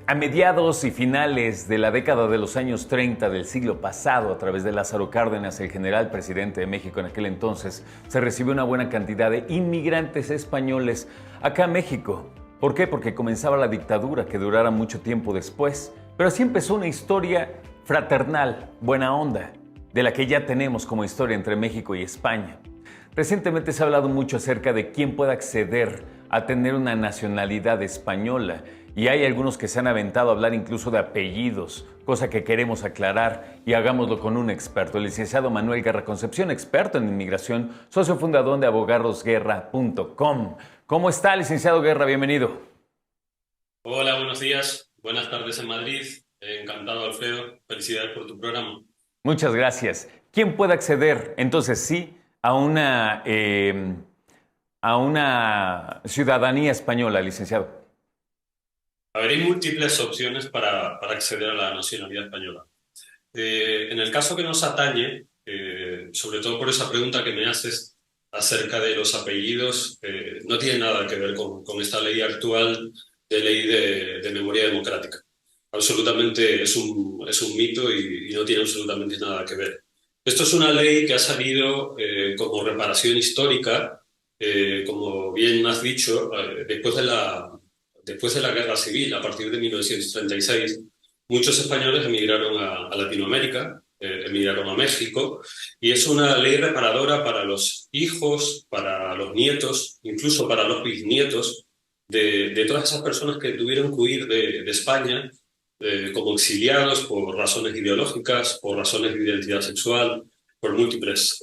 A mediados y finales de la década de los años 30 del siglo pasado, a través de Lázaro Cárdenas, el general presidente de México en aquel entonces, se recibió una buena cantidad de inmigrantes españoles acá a México. ¿Por qué? Porque comenzaba la dictadura, que durara mucho tiempo después. Pero así empezó una historia fraternal, buena onda, de la que ya tenemos como historia entre México y España. Recientemente se ha hablado mucho acerca de quién puede acceder a tener una nacionalidad española, y hay algunos que se han aventado a hablar incluso de apellidos, cosa que queremos aclarar y hagámoslo con un experto, el licenciado Manuel Guerra Concepción, experto en inmigración, socio fundador de abogadosguerra.com. ¿Cómo está, licenciado Guerra? Bienvenido. Hola, buenos días. Buenas tardes en Madrid. Encantado, Alfredo. Felicidades por tu programa. Muchas gracias. ¿Quién puede acceder, entonces sí, a una ciudadanía española, licenciado? A ver, hay múltiples opciones para acceder a la nacionalidad española. En el caso que nos atañe, sobre todo por esa pregunta que me haces acerca de los apellidos, no tiene nada que ver con esta ley actual de ley de memoria democrática. Absolutamente es un mito y no tiene absolutamente nada que ver. Esto es una ley que ha salido como reparación histórica, como bien has dicho, después de la Guerra Civil, a partir de 1936, muchos españoles emigraron a Latinoamérica, emigraron a México, y es una ley reparadora para los hijos, para los nietos, incluso para los bisnietos de todas esas personas que tuvieron que huir de España como exiliados por razones ideológicas, por razones de identidad sexual, por múltiples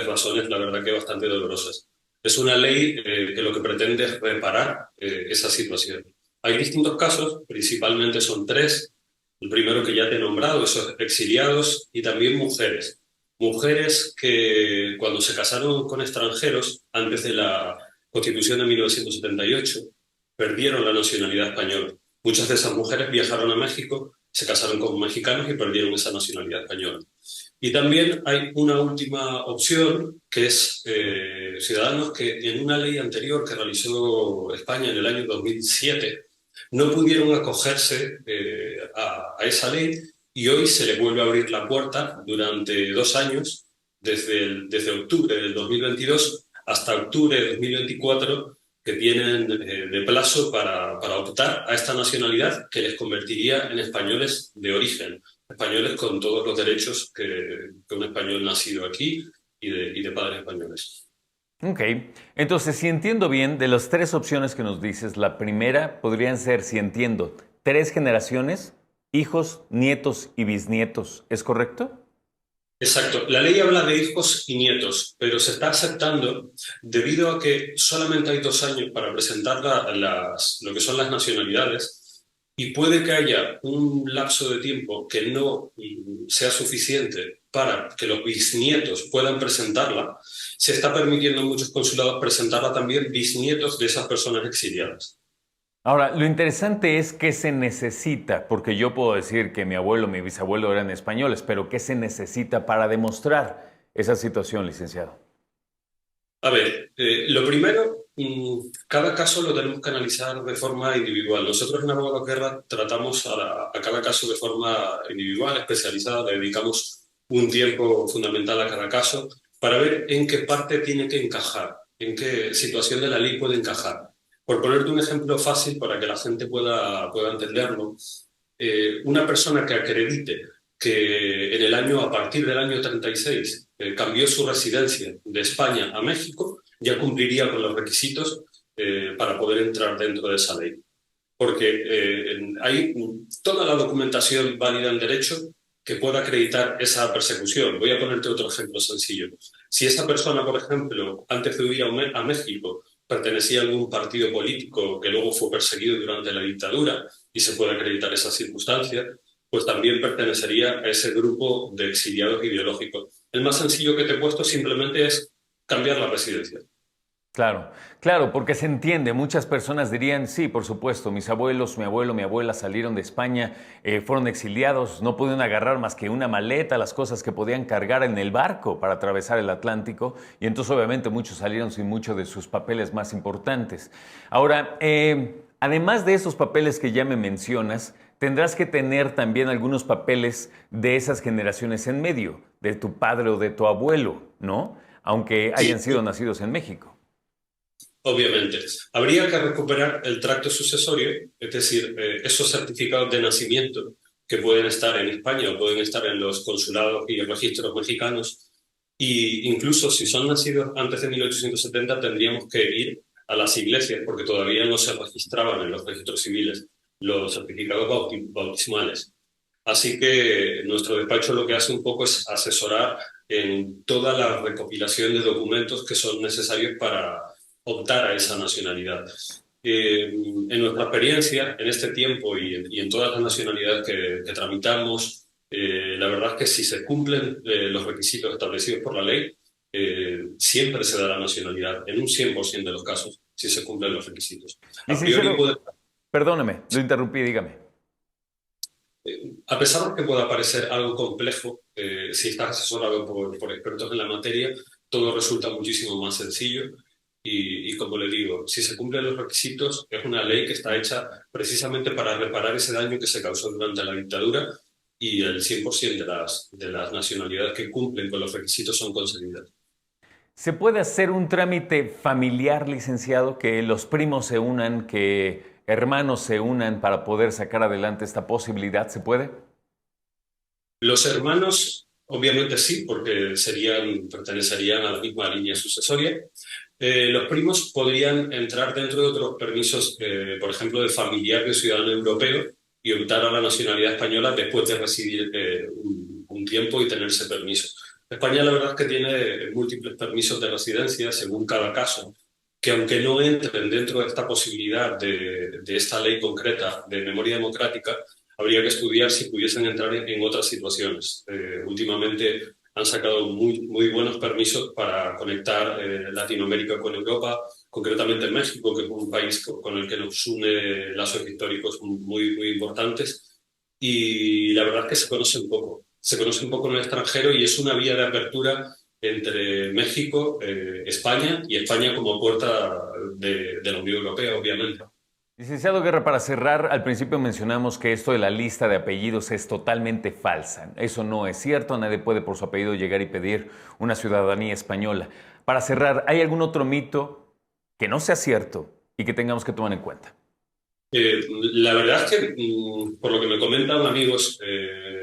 razones, la verdad que bastante dolorosas. Es una ley que lo que pretende es reparar esa situación. Hay distintos casos, principalmente son tres. El primero que ya te he nombrado, esos exiliados, y también mujeres. Mujeres que cuando se casaron con extranjeros, antes de la Constitución de 1978, perdieron la nacionalidad española. Muchas de esas mujeres viajaron a México, se casaron con mexicanos y perdieron esa nacionalidad española. Y también hay una última opción, que es ciudadanos que en una ley anterior que realizó España en el año 2007 no pudieron acogerse a esa ley y hoy se les vuelve a abrir la puerta durante 2 años, desde octubre del 2022 hasta octubre de 2024, que tienen de plazo para optar a esta nacionalidad que les convertiría en españoles de origen, españoles con todos los derechos que un español nacido aquí y de padres españoles. Ok, entonces si entiendo bien, de las tres opciones que nos dices, la primera podrían ser, si entiendo, tres generaciones, hijos, nietos y bisnietos, ¿es correcto? Exacto. La ley habla de hijos y nietos, pero se está aceptando debido a que solamente hay 2 años para presentar lo que son las nacionalidades y puede que haya un lapso de tiempo que no sea suficiente para que los bisnietos puedan presentarla. Se está permitiendo en muchos consulados presentarla también bisnietos de esas personas exiliadas. Ahora, lo interesante es qué se necesita, porque yo puedo decir que mi abuelo, mi bisabuelo eran españoles, pero ¿qué se necesita para demostrar esa situación, licenciado? A ver, lo primero, cada caso lo tenemos que analizar de forma individual. Nosotros en Abogados Guerra tratamos a cada caso de forma individual, especializada, le dedicamos un tiempo fundamental a cada caso para ver en qué parte tiene que encajar, en qué situación de la ley puede encajar. Por ponerte un ejemplo fácil para que la gente pueda entenderlo, una persona que acredite que a partir del año 36, cambió su residencia de España a México, ya cumpliría con los requisitos para poder entrar dentro de esa ley. Porque hay toda la documentación válida en derecho que pueda acreditar esa persecución. Voy a ponerte otro ejemplo sencillo. Si esa persona, por ejemplo, antes de huir a México, pertenecía a algún partido político que luego fue perseguido durante la dictadura y se puede acreditar esa circunstancia, pues también pertenecería a ese grupo de exiliados ideológicos. El más sencillo que te he puesto simplemente es cambiar la residencia. Claro, claro, porque se entiende. Muchas personas dirían, sí, por supuesto, mis abuelos, mi abuelo, mi abuela salieron de España, fueron exiliados, no pudieron agarrar más que una maleta, las cosas que podían cargar en el barco para atravesar el Atlántico, y entonces obviamente muchos salieron sin muchos de sus papeles más importantes. Ahora, Además de esos papeles que ya me mencionas, tendrás que tener también algunos papeles de esas generaciones en medio, de tu padre o de tu abuelo, ¿no? Aunque hayan Sí, sido nacidos en México. obviamente. Habría que recuperar el tracto sucesorio, es decir, esos certificados de nacimiento que pueden estar en España o pueden estar en los consulados y registros mexicanos. Y incluso si son nacidos antes de 1870, tendríamos que ir a las iglesias, porque todavía no se registraban en los registros civiles los certificados bautismales. Así que nuestro despacho lo que hace un poco es asesorar en toda la recopilación de documentos que son necesarios para optar a esa nacionalidad. En nuestra experiencia, en este tiempo y en todas las nacionalidades que tramitamos, la verdad es que si se cumplen los requisitos establecidos por la ley, siempre se da la nacionalidad, en un 100% de los casos, si se cumplen los requisitos. A priori Licenciado, puede. perdóneme, lo interrumpí, dígame. A pesar de que pueda parecer algo complejo, si estás asesorado por expertos en la materia, todo resulta muchísimo más sencillo. Y como le digo, si se cumplen los requisitos, es una ley que está hecha precisamente para reparar ese daño que se causó durante la dictadura y el 100% de las nacionalidades que cumplen con los requisitos son concedidas. ¿Se puede hacer un trámite familiar, licenciado, que los primos se unan, que hermanos se unan para poder sacar adelante esta posibilidad? ¿Se puede? Los hermanos, obviamente sí, porque pertenecerían a la misma línea sucesoria. Los primos podrían entrar dentro de otros permisos, por ejemplo, de familiar de ciudadano europeo y optar a la nacionalidad española después de residir un tiempo y tener ese permiso. España la verdad es que tiene múltiples permisos de residencia según cada caso, que aunque no entren dentro de esta posibilidad de esta ley concreta de memoria democrática, habría que estudiar si pudiesen entrar en otras situaciones. Últimamente han sacado muy buenos permisos para conectar Latinoamérica con Europa, concretamente México, que es un país con el que nos une lazos históricos muy importantes. Y la verdad es que se conoce un poco. Se conoce un poco en el extranjero y es una vía de apertura entre México, España y España como puerta de la Unión Europea, obviamente. Licenciado Guerra, para cerrar, al principio mencionamos que esto de la lista de apellidos es totalmente falsa. Eso no es cierto, nadie puede por su apellido llegar y pedir una ciudadanía española. Para cerrar, ¿hay algún otro mito que no sea cierto y que tengamos que tomar en cuenta? La verdad es que, por lo que me comentan amigos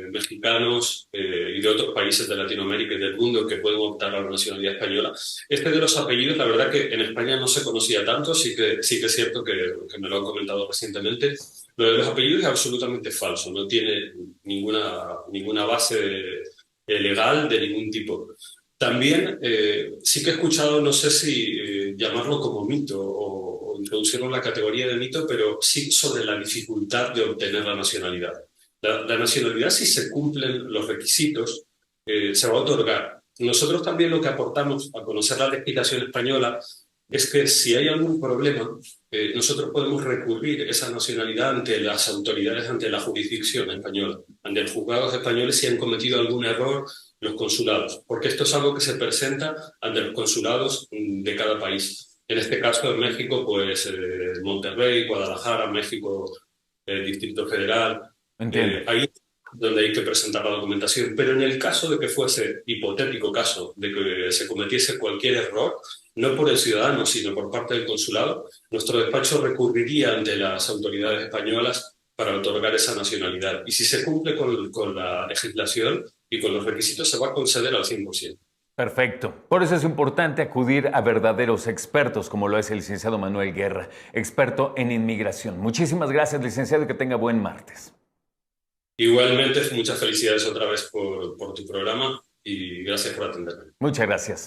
mexicanos y de otros países de Latinoamérica y del mundo que pueden optar a la nacionalidad española, este de los apellidos, la verdad que en España no se conocía tanto, sí que es cierto que me lo han comentado recientemente. Lo de los apellidos es absolutamente falso, no tiene ninguna base legal de ningún tipo. También sí que he escuchado, no sé si llamarlo como mito o introducirlo en la categoría de mito, pero sí sobre la dificultad de obtener la nacionalidad. La nacionalidad, si se cumplen los requisitos, se va a otorgar. Nosotros también lo que aportamos a conocer la legislación española es que si hay algún problema, nosotros podemos recurrir esa nacionalidad ante las autoridades, ante la jurisdicción española, ante los juzgados españoles si han cometido algún error los consulados, porque esto es algo que se presenta ante los consulados de cada país. En este caso, en México, pues Monterrey, Guadalajara, México, Distrito Federal, Entiendo. ahí es donde hay que presentar la documentación. Pero en el caso de que fuese, hipotético caso, de que se cometiese cualquier error, no por el ciudadano, sino por parte del consulado, nuestro despacho recurriría ante las autoridades españolas para otorgar esa nacionalidad. Y si se cumple con la legislación y con los requisitos, se va a conceder al 100%. Perfecto. Por eso es importante acudir a verdaderos expertos, como lo es el licenciado Manuel Guerra, experto en inmigración. Muchísimas gracias, licenciado, y que tenga buen martes. Igualmente, muchas felicidades otra vez por tu programa y gracias por atenderme. Muchas gracias.